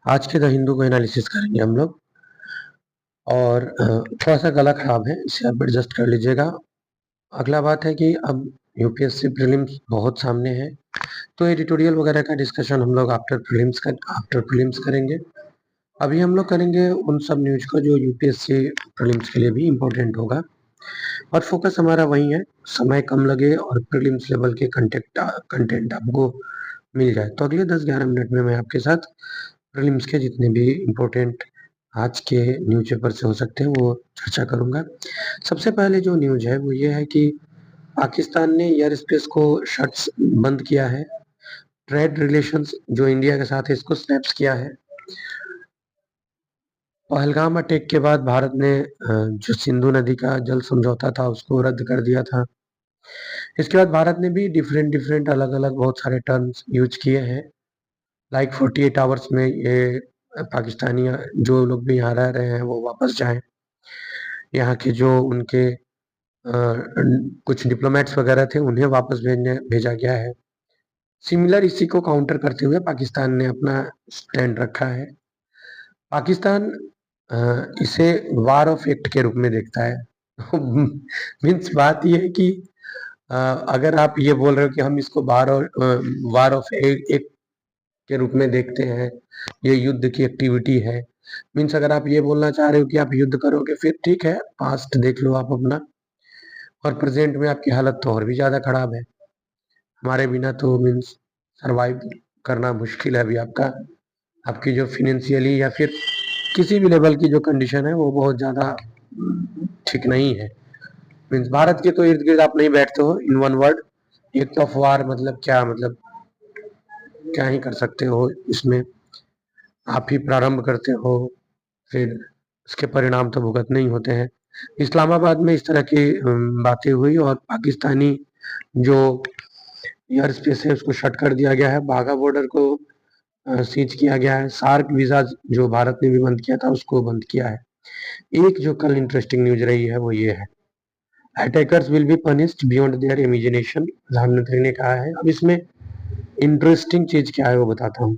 आज के द हिंदू को एनालिसिस करेंगे हम लोग। और थोड़ा सा गला खराब है, इसे आप एडजस्ट कर लीजिएगा। अगला बात है कि अब यूपीएससी प्रीलिम्स बहुत सामने है, तो एडिटोरियल वगैरह का डिस्कशन हम लोग आफ्टर प्रीलिम्स करेंगे। अभी हम लोग करेंगे उन सब न्यूज को जो यूपीएससी प्रीलिम्स के लिए भी इम्पोर्टेंट होगा, और फोकस हमारा वही है, समय कम लगे और प्रीलिम्स लेवल के कंटेंट आपको मिल जाए। तो अगले 10-11 मिनट में मैं आपके साथ प्रीलिम्स के जितने भी इम्पोर्टेंट आज के न्यूज़पेपर से हो सकते हैं वो चर्चा करूंगा। सबसे पहले जो न्यूज है वो ये है कि पाकिस्तान ने एयर स्पेस को शट्स बंद किया है। ट्रेड रिलेशंस जो इंडिया के साथ है इसको स्नैप्स किया है। पहलगाम अटैक के बाद भारत ने जो सिंधु नदी का जल समझौता था उसको रद्द कर दिया था। इसके बाद भारत ने भी डिफरेंट अलग अलग बहुत सारे टर्म्स यूज किए हैं, लाइक 48 आवर्स में ये पाकिस्तानी जो लोग भी यहाँ रह रहे हैं वो वापस जाएं। यहाँ के जो उनके कुछ डिप्लोमेट्स वगैरह थे उन्हें वापस भेजा गया है। सिमिलर इसी को काउंटर करते हुए पाकिस्तान ने अपना स्टैंड रखा है। पाकिस्तान इसे वार ऑफ एक्ट के रूप में देखता है। मीन्स बात यह है कि अगर आप ये बोल रहे हो कि हम इसको वार ऑफ एक्ट के रूप में देखते हैं, ये युद्ध की एक्टिविटी है, मीन्स अगर आप ये बोलना चाह रहे हो कि आप युद्ध करोगे फिर ठीक है, पास्ट देख लो आप अपना, और प्रेजेंट में आपकी हालत तो और भी ज़्यादा खराब है। हमारे बिना तो मीन्स सरवाइव करना मुश्किल है अभी आपकी जो फिनेंशियली या फिर किसी भी लेवल की जो कंडीशन है वो बहुत ज़्यादा ठीक नहीं है। मीन्स भारत के तो इर्द गिर्द आप नहीं बैठते हो। In one word, act of war मतलब क्या, मतलब क्या ही कर सकते हो इसमें, आप ही प्रारंभ करते हो, फिर उसके परिणाम तो भुगतने ही होते हैं। इस्लामाबाद में इस तरह की बातें हुई और पाकिस्तानी जो एयर स्पेस है उसको शट कर दिया गया है। बाघा बॉर्डर को सीज किया गया है। सार्क वीजा जो भारत ने भी बंद किया था उसको बंद किया है। एक जो कल इंटरेस्टिंग न्यूज रही है वो ये है, attackers will be punished beyond their imagination, प्रधानमंत्री ने कहा है। अब इसमें इंटरेस्टिंग चीज क्या है वो बताता हूँ।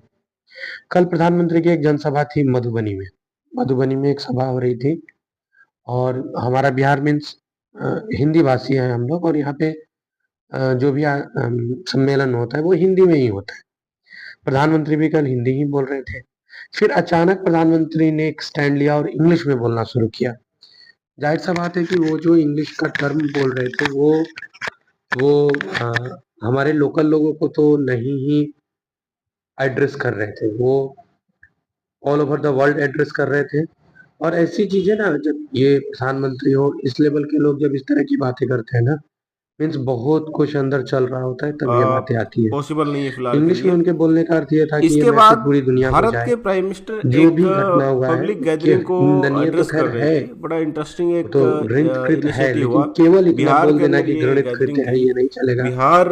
कल प्रधानमंत्री की एक जनसभा थी मधुबनी में। मधुबनी में एक सभा हो रही थी, और हमारा बिहार मीन्स हिंदी भाषी है हम लोग, और यहाँ पे जो भी सम्मेलन होता है वो हिंदी में ही होता है। प्रधानमंत्री भी कल हिंदी ही बोल रहे थे। फिर अचानक प्रधानमंत्री ने एक स्टैंड लिया और इंग्लिश में बोलना शुरू किया। जाहिर सा बात है कि वो जो इंग्लिश का टर्म बोल रहे थे वो हमारे लोकल लोगों को तो नहीं ही एड्रेस कर रहे थे, वो all over the world address कर रहे थे। और ऐसी चीजें ना, जब ये प्रधानमंत्री हो, इस लेवल के लोग जब इस तरह की बातें करते हैं ना, मीन्स बहुत कुछ अंदर चल रहा होता है तब ये बातें आती है। पॉसिबल नहीं है फिलहाल के इंग्लिश में लिए। उनके बोलने का अर्थ ये था कि ये इसके मैसेज बाद पूरी दुनिया को भारत जाए, के प्राइम मिनिस्टर जो एक भी घटना हुआ है पब्लिक कि गैदरिंग को निंदनीय तो एड्रेस कर खैर रहे है, थे। बड़ा इंटरेस्टिंग वो एक तो घृणित है, इनिशिएटिव लेकिन हुआ। केवल इतना बिहार बोल के देना अंदर कि ये घृणित गैदरिंग कृत्य है की। ये नहीं चलेगा। बिहार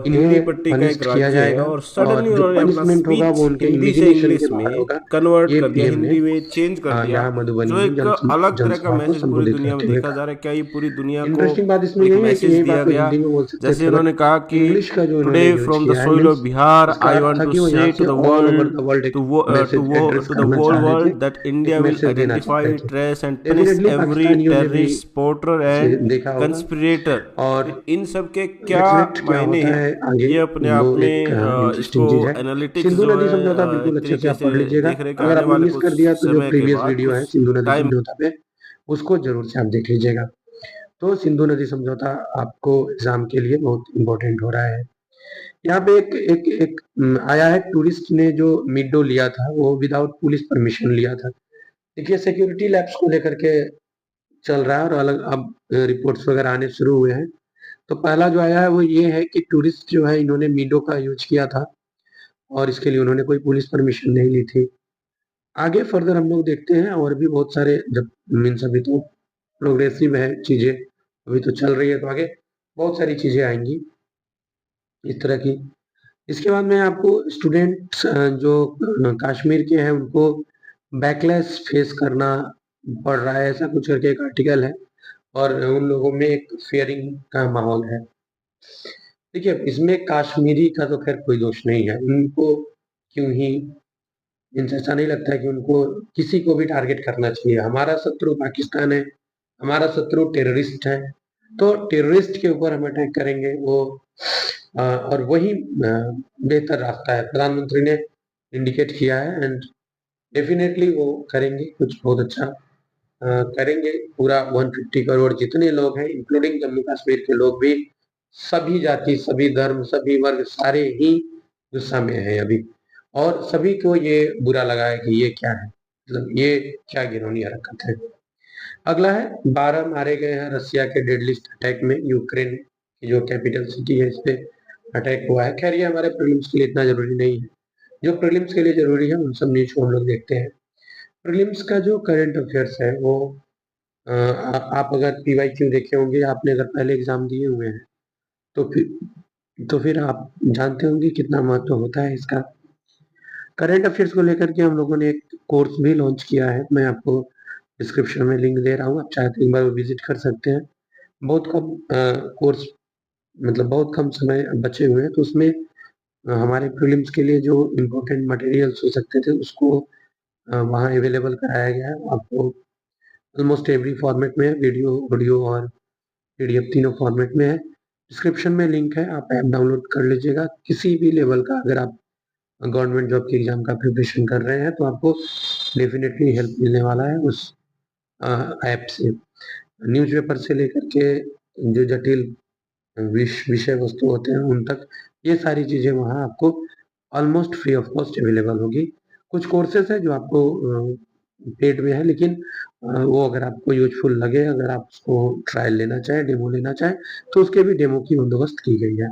हिंदी इन्हें पट्टी का एक पनिश्ड किया राज्य है जाएगा, और और सडनली जो उन्होंने अपना पनिशमेंट होगा स्पीच वो उनके हिंदी से इमेजिनेशन के इंग्लिश बाहर में होगा। कन्वर्ट ये कर दिया, पीएम ने हिंदी में चेंज कर दिया। यहाँ मधुबनी जो में एक अलग तरह का जनसभा को मैसेज पूरी संबोधित दुनिया में करते हुए देखा कहा। जा रहा है। क्या ये पूरी दुनिया को इंटरेस्टिंग बात इसमें एक यही है कि मैसेज यही दिया बात वो गया। हिंदी में बोल सकते जैसे थे, बट उन्होंने कहा कि इंग्लिश का जो टुडे इन्होंने यूज फ्रॉम द किया है, सोइल ऑफ मीन्स बिहार इसका आई अर्थ वांट था टू कि वो यहाँ से से to the all over world, the world एक मैसेज एड्रेस to the करना whole चाह रहे थे, world that India एक will मैसेज देना चाह identify, रहे थे। trace and punish definitely every पाकिस्तानियों ने भी terrorist, supporter इसे and देखा होगा, conspirator। और तो इन सब के क्या एग्जैक्ट क्या मायने होता हैं, है आगे ये अपने वो आप में एक इंटरेस्टिंग इसको चीज है। एनालिटिक्स सिंधु जो नदी है समझौता बिल्कुल एक अच्छे से तरीके आप से पढ़ लीजिएगा। देख रहे कि अगर आने आपने वाले मिस कुछ कर दिया तो जो समय के प्रीवियस बाद, वीडियो है कुछ सिंधु नदी टाइम। समझौता पे, उसको जरूर से आप देख लीजिएगा। तो सिंधु नदी समझौता आपको एग्जाम के लिए बहुत इंपॉर्टेंट हो रहा है। यहाँ पे एक एक एक आया है, टूरिस्ट ने जो मिडो लिया था वो विदाउट पुलिस परमिशन लिया था। देखिए सिक्योरिटी लैब्स को लेकर के चल रहा है, और अलग अब रिपोर्ट्स वगैरह आने शुरू हुए हैं। तो पहला जो आया है वो ये है कि टूरिस्ट जो है इन्होंने मिडो का यूज किया था, और इसके लिए उन्होंने कोई पुलिस परमिशन नहीं ली थी। आगे फर्दर हम लोग देखते हैं, और भी बहुत सारे, जब मीन्स अभी तो प्रोग्रेसिव है चीजें, अभी तो चल रही है, तो आगे बहुत सारी चीजें आएंगी इस तरह की। इसके बाद में आपको स्टूडेंट्स जो कश्मीर के हैं उनको बैकलैश फेस करना पड़ रहा है, ऐसा कुछ करके एक आर्टिकल है, और उन लोगों में एक फियरिंग का माहौल है। देखिए इसमें कश्मीरी का तो खैर कोई दोष नहीं है, उनको क्यों ही मीन्स ऐसा नहीं लगता है कि उनको किसी को भी टारगेट करना चाहिए। हमारा शत्रु पाकिस्तान है, हमारा शत्रु टेररिस्ट है, तो टेररिस्ट के ऊपर हम अटैक करेंगे, वो और वही बेहतर रास्ता है। प्रधानमंत्री ने इंडिकेट किया है एंड डेफिनेटली वो करेंगे, कुछ बहुत अच्छा करेंगे। पूरा 150 करोड़ जितने लोग हैं, इंक्लूडिंग जम्मू कश्मीर के लोग भी, सभी जाति, सभी धर्म, सभी वर्ग, सारे ही गुस्सा में हैं अभी, और सभी को ये बुरा लगा है कि ये क्या है, मतलब ये क्या घिनौनी हरकत है। अगला है 12 मारे गए हैं रसिया के डेडलिस्ट अटैक में। यूक्रेन की जो कैपिटल सिटी है, इस पे अटैक हुआ है। खैर ये हमारे प्रीलिम्स के लिए इतना जरूरी नहीं है, जो प्रीलिम्स के लिए जरूरी है उन सब न्यूज को हम लोग देखते हैं। प्रीलिम्स का जो करंट अफेयर्स है वो आप अगर पीवाईक्यू देखे होंगे, आपने अगर पहले एग्जाम दिए हुए हैं तो फिर आप जानते होंगे कितना महत्व होता है इसका। करंट अफेयर्स को लेकर के हम लोगों ने एक कोर्स भी लॉन्च किया है, मैं आपको डिस्क्रिप्शन में लिंक दे रहा हूँ, आप चाहे तो एक बार विजिट कर सकते हैं। बहुत कम कोर्स, मतलब बहुत कम समय बचे हुए हैं, तो उसमें हमारे प्रीलिम्स के लिए जो इम्पोर्टेंट मटेरियल्स हो सकते थे उसको वहाँ अवेलेबल कराया गया है आपको। ऑलमोस्ट एवरी फॉर्मेट में है, वीडियो, ऑडियो और पीडीएफ तीनों फॉर्मेट में है। डिस्क्रिप्शन में लिंक है, आप ऐप डाउनलोड कर लीजिएगा। किसी भी लेवल का अगर आप गवर्नमेंट जॉब के एग्जाम का प्रिपरेशन कर रहे हैं तो आपको डेफिनेटली हेल्प मिलने वाला है उस ऐप से। न्यूज़पेपर से लेकर के जो जटिल विषय वस्तु होते हैं उन तक, ये सारी चीज़ें वहाँ आपको almost free of cost available होगी। कुछ कोर्सेज है जो आपको पेड में है, लेकिन वो अगर आपको यूजफुल लगे, अगर आप उसको ट्रायल लेना चाहें, डेमो लेना चाहें, तो उसके भी डेमो की बंदोबस्त की गई है।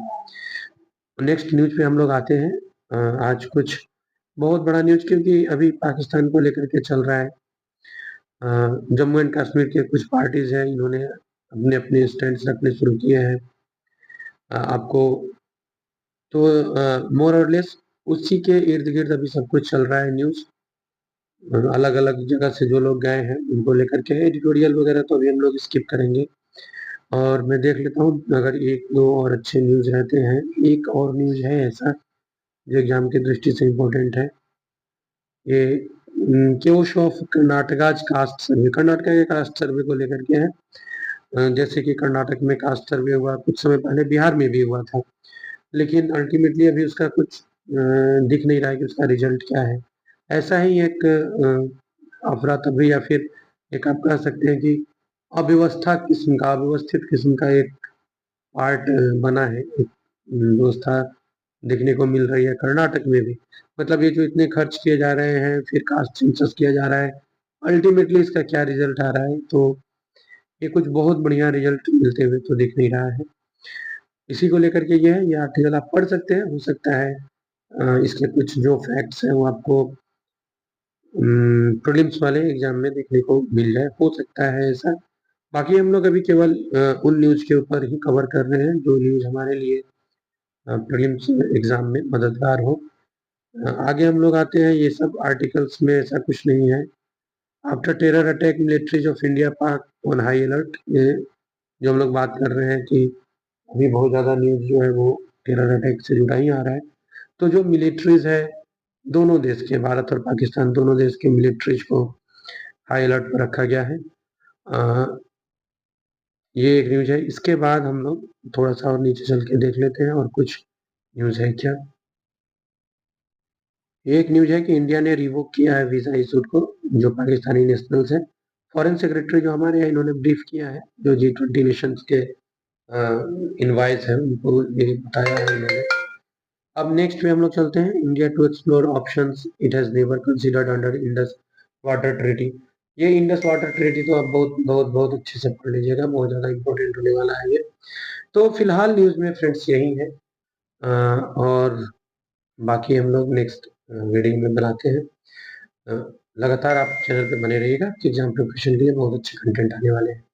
नेक्स्ट न्यूज पे हम लोग आते हैं। आज कुछ बहुत बड़ा न्यूज, क्योंकि अभी पाकिस्तान को लेकर के चल रहा है। जम्मू एंड कश्मीर के कुछ पार्टीज हैं, इन्होंने अपने अपने स्टैंड्स रखने शुरू किए हैं। आपको तो मोर और लेस उसी के इर्द गिर्द अभी सब कुछ चल रहा है न्यूज। अलग अलग जगह से जो लोग गए हैं उनको लेकर के एडिटोरियल वगैरह तो अभी हम लोग स्किप करेंगे, और मैं देख लेता हूँ अगर एक दो और अच्छे न्यूज रहते हैं। एक और न्यूज है ऐसा जो एग्जाम की दृष्टि से इम्पोर्टेंट है। ये क्योश ऑफ कर्नाटकाज कास्ट सर्वे, कर्नाटका के कास्ट सर्वे को लेकर के है। जैसे कि कर्नाटक में कास्ट सर्वे हुआ कुछ समय पहले, बिहार में भी हुआ था, लेकिन अल्टीमेटली अभी उसका कुछ दिख नहीं रहा है कि उसका रिजल्ट क्या है। ऐसा ही एक अफरा तफरी, या फिर एक आप कह सकते हैं कि अव्यवस्था किस्म का, अव्यवस्थित किस्म का एक पार्ट बना है, एक व्यवस्था देखने को मिल रही है कर्नाटक में भी। मतलब ये जो इतने खर्च किए जा रहे हैं, फिर कास्ट सेंसस किया जा रहा है, अल्टीमेटली इसका क्या रिजल्ट आ रहा है, तो ये कुछ बहुत बढ़िया रिजल्ट मिलते हुए तो दिख नहीं रहा है। इसी को लेकर के ये है, ये आर्टिकल आप पढ़ सकते हैं, हो सकता है इसके कुछ जो फैक्ट्स हैं वो आपको प्रीलिम्स वाले एग्जाम में देखने को मिल जाए, हो सकता है ऐसा। बाकी हम लोग अभी केवल उन न्यूज के ऊपर ही कवर कर रहे हैं जो न्यूज हमारे लिए प्रीलिम्स एग्जाम में मददगार हो। आगे हम लोग आते हैं, ये सब आर्टिकल्स में ऐसा कुछ नहीं है। After terror attack militaries of India पाक ऑन हाई अलर्ट, ये जो हम लोग बात कर रहे हैं कि अभी बहुत ज़्यादा न्यूज जो है वो टेरर अटैक से जुड़ा ही आ रहा है। तो जो मिलिट्रीज है दोनों देश के, भारत और पाकिस्तान दोनों देश के मिलिट्रीज को हाई अलर्ट पर रखा गया है। ये एक न्यूज है। इसके बाद हम लोग थोड़ा सा और नीचे चल के देख लेते हैं और कुछ न्यूज है क्या। एक न्यूज है कि इंडिया ने रिवोक किया है वीजा इशूड को, जो पाकिस्तानी नेशनल्स हैं। फॉरेन सेक्रेटरी जो हमारे हैं इन्होंने ब्रीफ किया है, जो G20 नेशंस के इनवाइस हैं उनको ये बताया है इन्होंने। अब नेक्स्ट पे हम लोग चलते हैं, India to explore options it has never considered under Indus water treaty. ये इंडस वाटर ट्रीटी तो आप बहुत बहुत बहुत अच्छे से पढ़ लीजिएगा, बहुत ज़्यादा इंपॉर्टेंट होने वाला है ये। तो फिलहाल न्यूज़ में फ्रेंड्स यही है, और बाकी हम लोग नेक्स्ट वीडियो में बनाते हैं। लगातार आप चैनल पे बने रहिएगा कि एग्जाम प्रिपरेशन के लिए बहुत अच्छे कंटेंट आने वाले हैं।